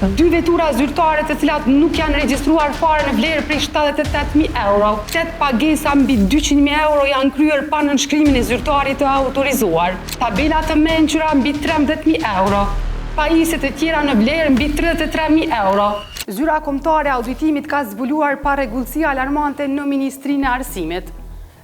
2 vetura zyrtare të cilat nuk janë regjistruar fare në vlerë prej 78.000 euro. 8 pagesa mbi 200.000 euro janë kryer pa nënshkrimin e zyrtarit të autorizuar. Tabela të mençura mbi 13.000 euro. Pajisje të tjera në vlerë mbi 33.000 euro. Zyra Kombëtare e Auditimit ka zbuluar parregullësi alarmante në Ministrinë e Arsimit.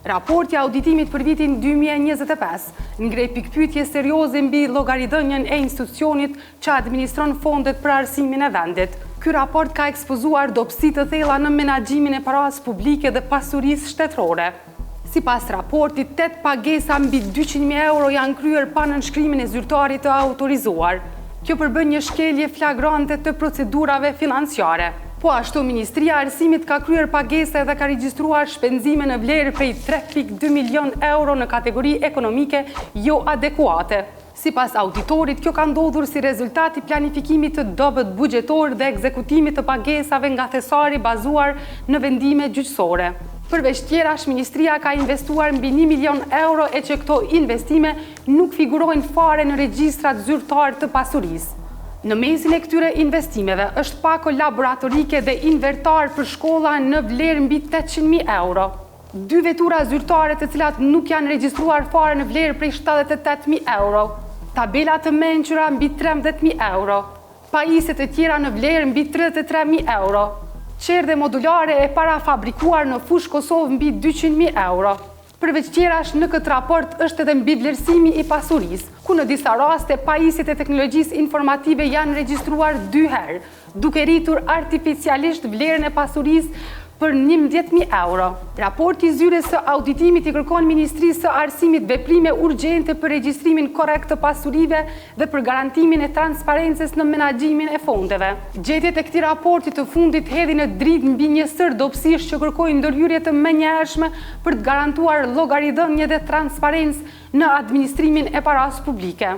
Raporti i auditimit për vitin 2025 ngrej pikpyetje serioze mbi llogaridhënien e institucionit që administron fondet për arsimin e vendit. Ky raport ka ekspozuar dobësi të thella në menaxhimin e parave publike dhe pasurisë shtetërore. Sipas raportit, 8 pagesa mbi 200.000 euro janë kryer pa nënshkrimin e zyrtarit të autorizuar. Kjo përbën një shkelje flagrante të procedurave financiare. Po ashtu, Ministria e Arsimit ka kryer pagesa dhe ka regjistruar shpenzime në vlerë prej 3.2 milion euro në kategori ekonomike jo adekuate. Sipas auditorit, kjo ka ndodhur si rezultat i planifikimit të dobët buxhetor dhe ekzekutimit të pagesave nga thesari bazuar në vendime gjyqësore. Përveç tjerash, Ministria ka investuar mbi 1 milion euro e që këto investime nuk figurojnë fare në regjistrat zyrtar të pasurisë. Në mesin e këtyre investimeve është pako laboratorike dhe invertar për shkolla në vlerë mbi 800.000 euro. 2 vetura zyrtare të cilat nuk janë regjistruar fare në vlerë prej 78.000 euro. Tabela të mençura mbi 13.000 euro. Pajisje të tjera në vlerë mbi 33.000 euro. Qerdhe modulare e parafabrikuar në fush Kosovë mbi 200.000 euro. Përveç tjerash, në këtë raport është edhe mbi vlerësimi i pasurisë, ku në disa raste pajisjet e teknologjisë informative janë regjistruar 2 herë, duke rritur artificialisht vlerën e pasurisë për 11.000 euro. Raporti i zyres së auditimit i kërkon Ministrisë së Arsimit veprime urgjente për regjistrimin korrekt të pasurive dhe për garantimin e transparencës në menaxhimin e fondeve. Gjetjet e këtij raporti të fundit hedhin në dritë mbi një sër dobësish që kërkojnë ndërhyrje të menjëhershme për të garantuar llogaridhënie dhe transparencë në administrimin e parave publike.